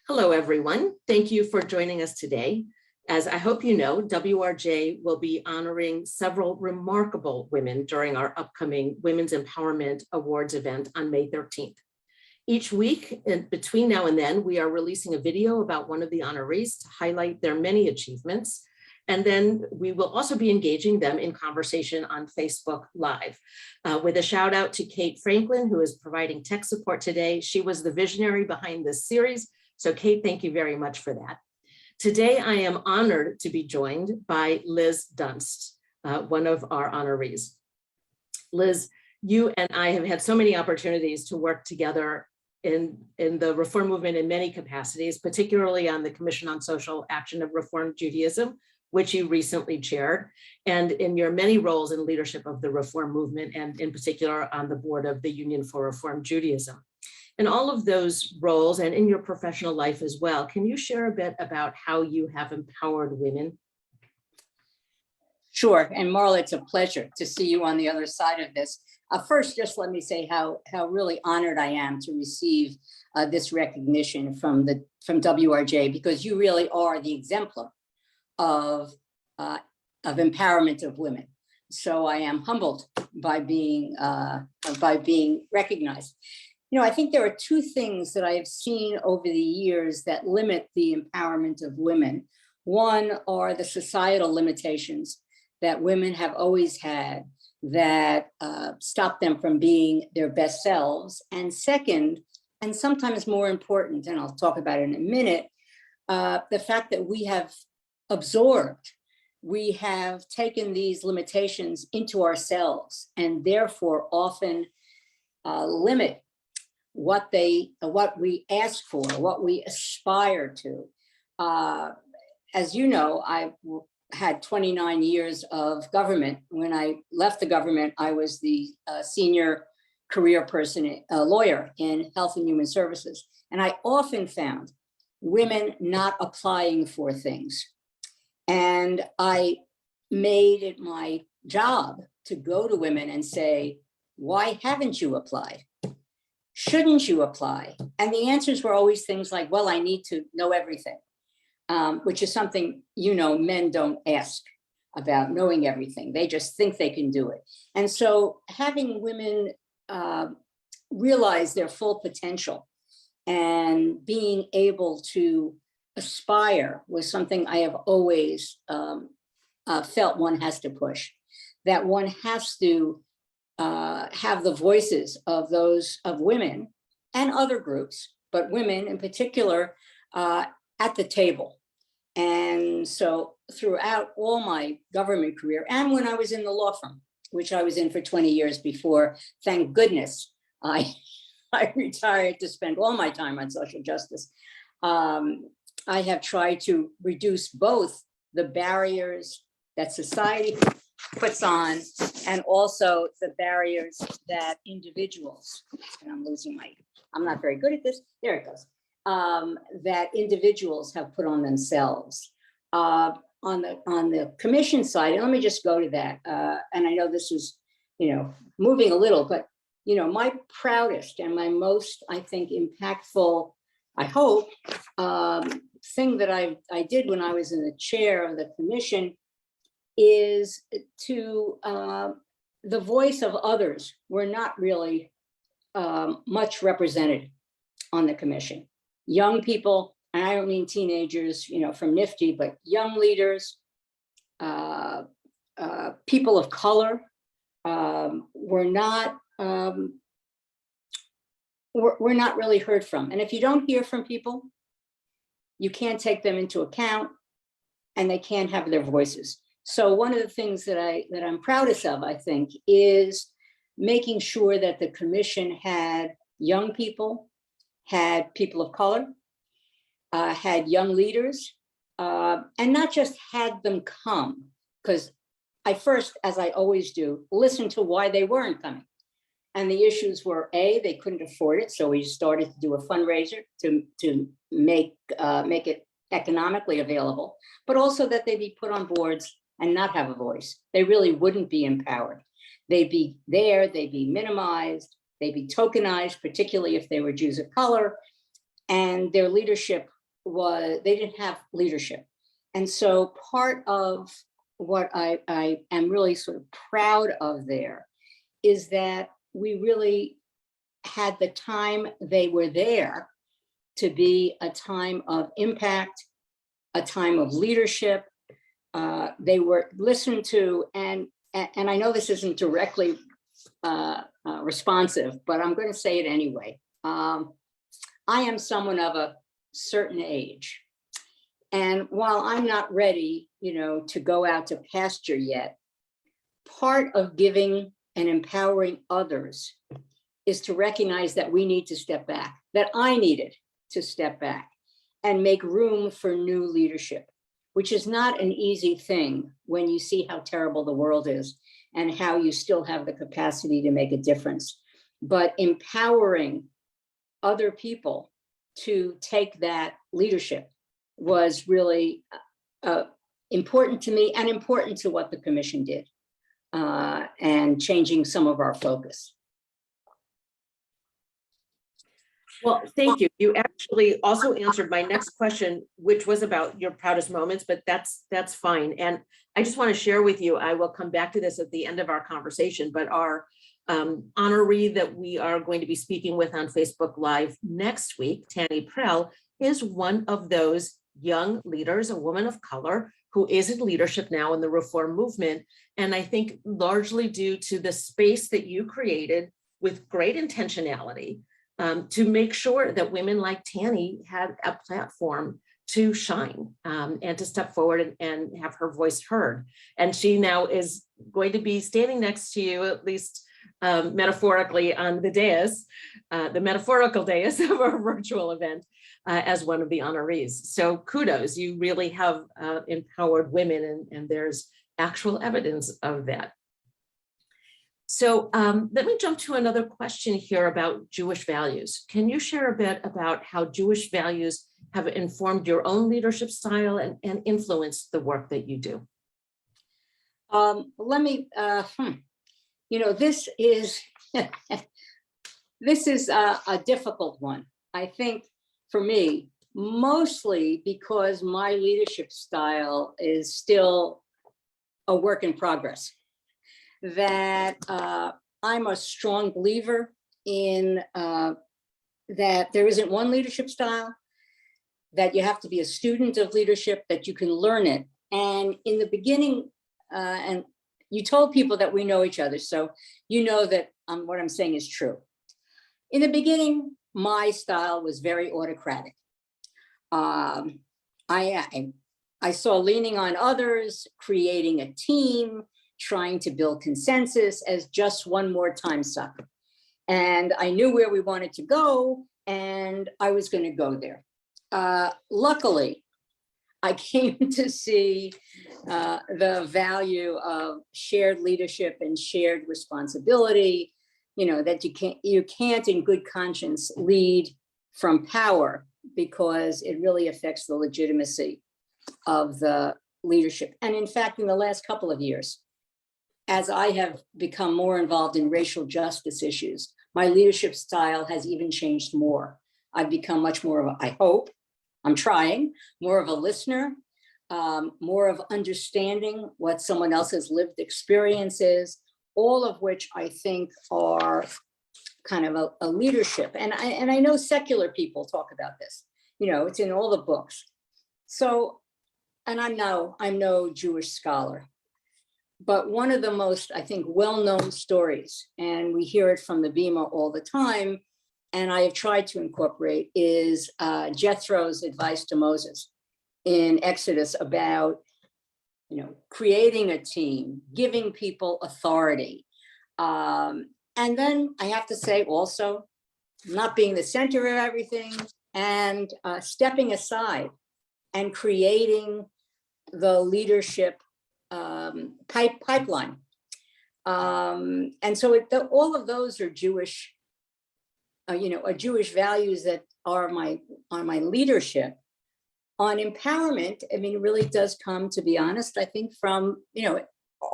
Hello, everyone. Thank you for joining us today. As I hope you know, WRJ will be honoring several remarkable women during our upcoming Women's Empowerment Awards event on May 13th. Each week, between now and then, we are releasing a video about one of the honorees to highlight their many achievements. And then we will also be engaging them in conversation on Facebook Live. With a shout out to Kate Franklin, who is providing tech support today. She was the visionary behind this series. So Kate, thank you very much for that. Today, I am honored to be joined by Liz Dunst, one of our honorees. Liz, you and I have had so many opportunities to work together in the reform movement in many capacities, particularly on the Commission on Social Action of Reform Judaism, which you recently chaired, and in your many roles in leadership of the reform movement, and in particular on the board of the Union for Reform Judaism. In all of those roles and in your professional life as well, can you share a bit about how you have empowered women? Sure, and Marla, it's a pleasure to see you on the other side of this. First, just let me say how really honored I am to receive this recognition from WRJ, because you really are the exemplar of empowerment of women. So I am humbled by being recognized. You know, I think there are two things that I have seen over the years that limit the empowerment of women. One are the societal limitations that women have always had that stop them from being their best selves. And second, and sometimes more important, and I'll talk about it in a minute, the fact that we have we have taken these limitations into ourselves and therefore often limit what we ask for, what we aspire to. As you know, I had 29 years of government. When I left the government, I was the senior career person, lawyer in health and human services. And I often found women not applying for things. And I made it my job to go to women and say, why haven't you applied? Shouldn't you apply? And the answers were always things like, well, I need to know everything, which is something, you know, men don't ask about knowing everything. They just think they can do it. And so having women realize their full potential and being able to aspire was something I have always felt one has to push, that one has to have the voices of women and other groups, but women in particular, at the table. And so throughout all my government career, and when I was in the law firm, which I was in for 20 years before, thank goodness, I retired to spend all my time on social justice. I have tried to reduce both the barriers that society puts on and also the barriers that individuals, and I'm not very good at this, there it goes, that individuals have put on themselves. On the commission side, and let me just go to that, and I know this is, you know, moving a little, but, you know, my proudest and my most, I think, impactful, I hope, thing that I did when I was in the chair of the commission is to the voice of others were not really much represented on the commission. Young people, and I don't mean teenagers, you know, from Nifty, but young leaders, people of color were not really heard from. And if you don't hear from people, you can't take them into account and they can't have their voices. So one of the things that I'm proudest of, I think, is making sure that the commission had young people, had people of color, had young leaders, and not just had them come, because I first, as I always do, listened to why they weren't coming. And the issues were, A, they couldn't afford it. So we started to do a fundraiser to make it economically available, but also that they be put on boards and not have a voice. They really wouldn't be empowered. They'd be there, they'd be minimized, they'd be tokenized, particularly if they were Jews of color, and their leadership they didn't have leadership. And so part of what I am really sort of proud of there is that we really had the time they were there to be a time of impact, a time of leadership. They were listened to, and I know this isn't directly responsive, but I'm going to say it anyway. I am someone of a certain age. And while I'm not ready, to go out to pasture yet, part of giving and empowering others is to recognize that we need to step back, that I needed to step back and make room for new leadership, which is not an easy thing when you see how terrible the world is and how you still have the capacity to make a difference. But empowering other people to take that leadership was really important to me and important to what the commission did, and changing some of our focus. Well, thank you. You actually also answered my next question, which was about your proudest moments, but that's fine. And I just want to share with you, I will come back to this at the end of our conversation, but our honoree that we are going to be speaking with on Facebook Live next week, Tanny Prell, is one of those young leaders, a woman of color who is in leadership now in the reform movement. And I think largely due to the space that you created with great intentionality, to make sure that women like Tanny had a platform to shine, and to step forward and have her voice heard. And she now is going to be standing next to you, at least metaphorically, on the dais, the metaphorical dais of our virtual event, as one of the honorees. So kudos, you really have empowered women, and there's actual evidence of that. So let me jump to another question here about Jewish values. Can you share a bit about how Jewish values have informed your own leadership style and influenced the work that you do? Let me, this is, this is a difficult one. I think for me, mostly because my leadership style is still a work in progress. That I'm a strong believer in that there isn't one leadership style, that you have to be a student of leadership, that you can learn it. And in the beginning, and you told people that we know each other, so you know that what I'm saying is true. In the beginning, my style was very autocratic. I saw leaning on others, creating a team, trying to build consensus as just one more time suck. And I knew where we wanted to go, and I was going to go there. Luckily, I came to see the value of shared leadership and shared responsibility, that you can't in good conscience lead from power, because it really affects the legitimacy of the leadership. And in fact, in the last couple of years, as I have become more involved in racial justice issues, my leadership style has even changed more. I've become much more of I hope, I'm trying, more of a listener, more of understanding what someone else's lived experience is, all of which I think are kind of a leadership. And I know secular people talk about this, it's in all the books. So, and I'm no Jewish scholar, but one of the most, I think, well-known stories, and we hear it from the Bema all the time, and I have tried to incorporate, is Jethro's advice to Moses in Exodus about, creating a team, giving people authority. And then I have to say also, not being the center of everything, and stepping aside and creating the leadership pipeline. And so all of those are Jewish, Jewish values that are my leadership. On empowerment, it really does come, to be honest, I think from,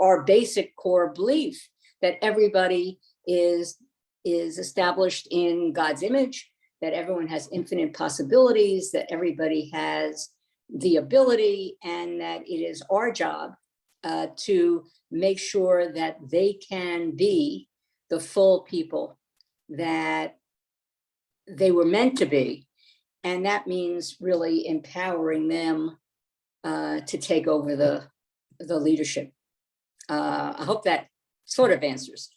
our basic core belief that everybody is established in God's image, that everyone has infinite possibilities, that everybody has the ability, and that it is our job to make sure that they can be the full people that they were meant to be. And that means really empowering them to take over the leadership. I hope that sort of answers.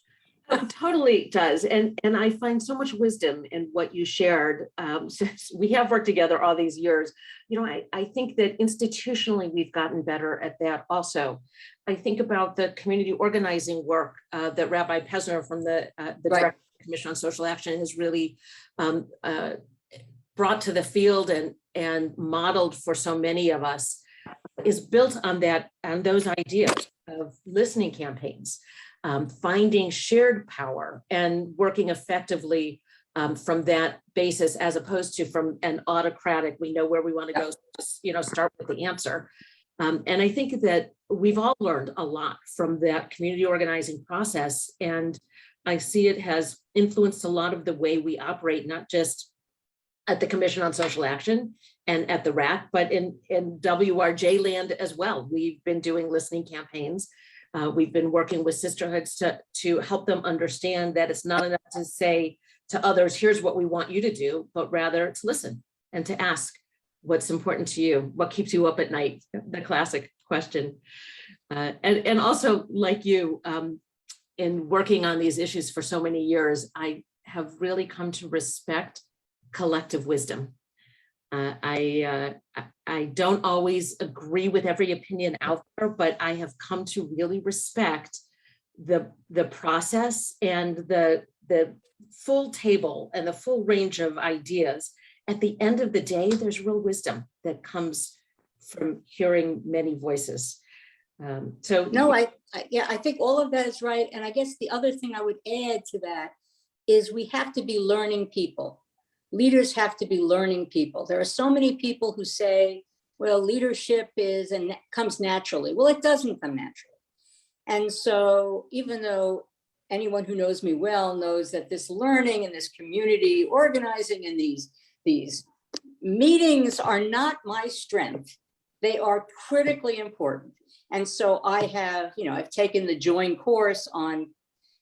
It totally does. And I find so much wisdom in what you shared. Since we have worked together all these years, I think that institutionally we've gotten better at that also. I think about the community organizing work that Rabbi Pesner from the Right. Director of the Commission on Social Action has really brought to the field and modeled for so many of us, is built on those ideas of listening campaigns. Finding shared power and working effectively from that basis, as opposed to from an autocratic, we know where we want to go, so just, start with the answer. And I think that we've all learned a lot from that community organizing process. And I see it has influenced a lot of the way we operate, not just at the Commission on Social Action and at the RAC, but in WRJ land as well. We've been doing listening campaigns. We've been working with sisterhoods to help them understand that it's not enough to say to others, here's what we want you to do, but rather to listen and to ask what's important to you, what keeps you up at night, the classic question. And also, like you, in working on these issues for so many years, I have really come to respect collective wisdom. I don't always agree with every opinion out there, but I have come to really respect the process and the full table and the full range of ideas. At the end of the day, there's real wisdom that comes from hearing many voices. No, I think all of that is right. And I guess the other thing I would add to that is we have to be learning people. Leaders have to be learning people. There are so many people who say, well, leadership comes naturally. Well, it doesn't come naturally. And so even though anyone who knows me well knows that this learning and this community organizing and these meetings are not my strength, they are critically important. And so I have, I've taken the join course on,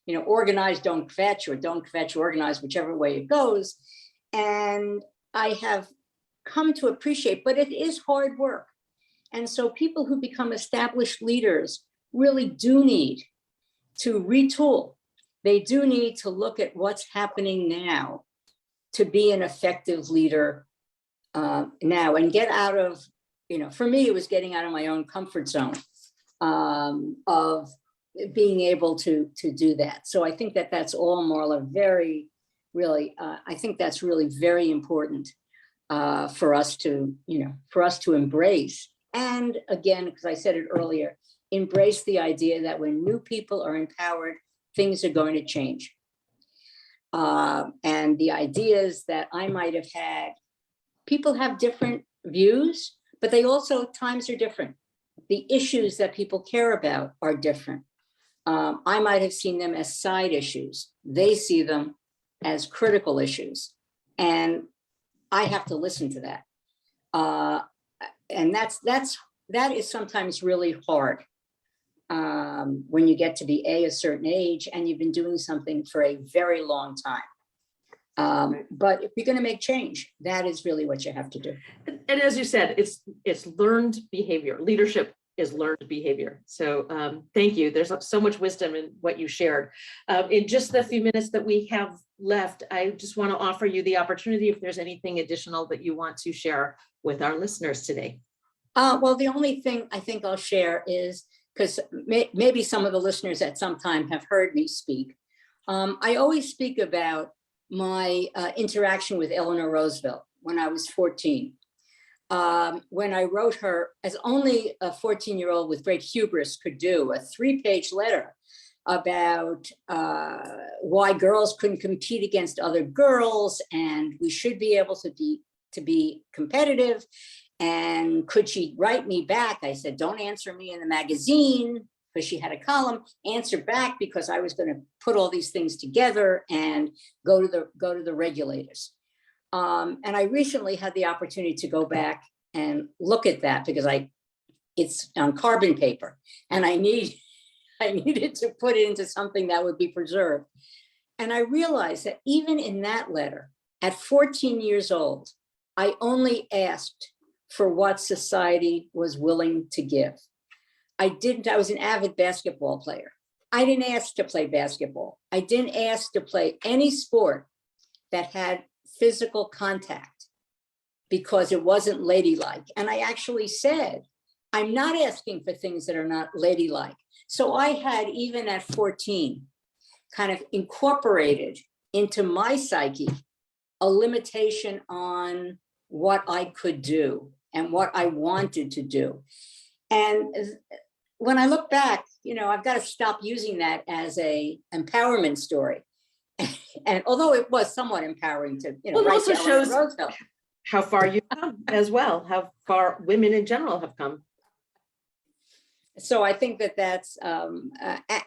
organize, don't kvetch, or don't kvetch, organize, whichever way it goes. And I have come to appreciate, but it is hard work. And so people who become established leaders really do need to retool. They do need to look at what's happening now to be an effective leader now, and get out of, for me, it was getting out of my own comfort zone of being able to do that. So I think that that's all, Marla, I think that's really very important for us to embrace. And again, because I said it earlier, embrace the idea that when new people are empowered, things are going to change. And the ideas that I might have had, people have different views, but they also, times are different. The issues that people care about are different. I might have seen them as side issues. They see them as critical issues. And I have to listen to that. And that is sometimes really hard when you get to be a certain age and you've been doing something for a very long time. But if you're going to make change, that is really what you have to do. And as you said, it's learned behavior. Leadership is learned behavior. So thank you. There's so much wisdom in what you shared. In just the few minutes that we have left, I just want to offer you the opportunity if there's anything additional that you want to share with our listeners today. Well, the only thing I think I'll share is, because maybe some of the listeners at some time have heard me speak. I always speak about my interaction with Eleanor Roosevelt when I was 14. When I wrote her, as only a 14-year-old with great hubris could do, a 3-page letter about why girls couldn't compete against other girls and we should be able to be competitive. And could she write me back? I said, don't answer me in the magazine, because she had a column. Answer back, because I was going to put all these things together and go to the regulators. And I recently had the opportunity to go back and look at that because it's on carbon paper and I needed to put it into something that would be preserved. And I realized that even in that letter, at 14 years old, I only asked for what society was willing to give. I was an avid basketball player. I didn't ask to play basketball. I didn't ask to play any sport that had physical contact because it wasn't ladylike. And I actually said, I'm not asking for things that are not ladylike. So I had, even at 14, kind of incorporated into my psyche a limitation on what I could do and what I wanted to do. And when I look back, I've got to stop using that as a empowerment story. And although it was somewhat empowering to, Well, it write also to Eleanor shows Roosevelt. how far you've come as well, how far women in general have come. So I think that's, and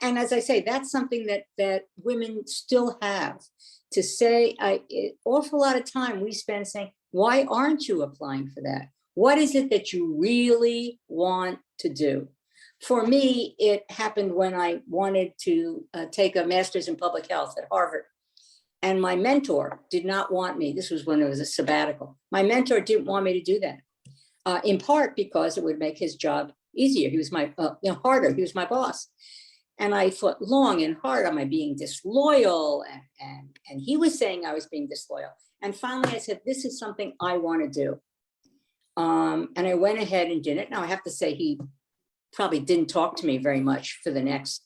as I say, that's something that women still have to say. An awful lot of time we spend saying, why aren't you applying for that? What is it that you really want to do? For me, it happened when I wanted to take a master's in public health at Harvard. And my mentor did not want me. This was when it was a sabbatical. My mentor didn't want me to do that, in part because it would make his job easier. He was harder. He was my boss. And I thought long and hard, am I being disloyal? And he was saying I was being disloyal. And finally I said, this is something I want to do. And I went ahead and did it. Now I have to say he probably didn't talk to me very much for the next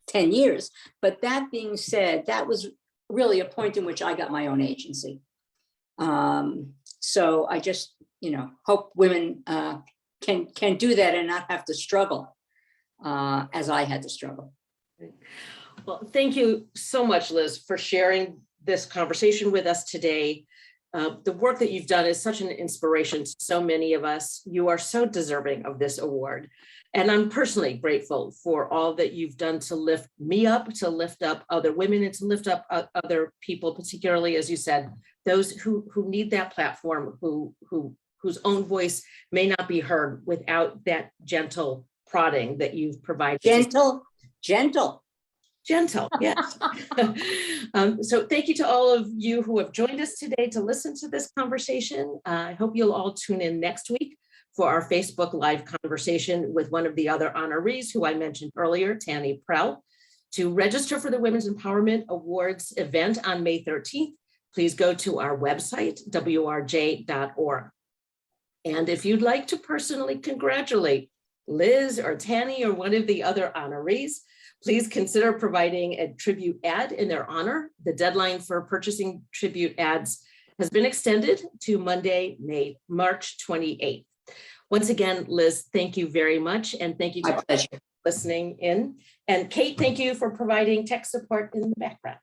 10 years. But that being said, that was really a point in which I got my own agency. So I just, hope women can do that and not have to struggle as I had to struggle. Well, thank you so much, Liz, for sharing this conversation with us today. The work that you've done is such an inspiration to so many of us. You are so deserving of this award. And I'm personally grateful for all that you've done to lift me up, to lift up other women, and to lift up other people, particularly, as you said, those who need that platform, whose own voice may not be heard without that gentle prodding that you've provided. Gentle, yes. So thank you to all of you who have joined us today to listen to this conversation. I hope you'll all tune in next week for our Facebook Live conversation with one of the other honorees who I mentioned earlier, Tanny Prell. To register for the Women's Empowerment Awards event on May 13th, please go to our website, wrj.org. And if you'd like to personally congratulate Liz or Tanny or one of the other honorees, please consider providing a tribute ad in their honor. The deadline for purchasing tribute ads has been extended to Monday, March 28th. Once again, Liz, thank you very much. And thank you to listening in. And Kate, thank you for providing tech support in the background.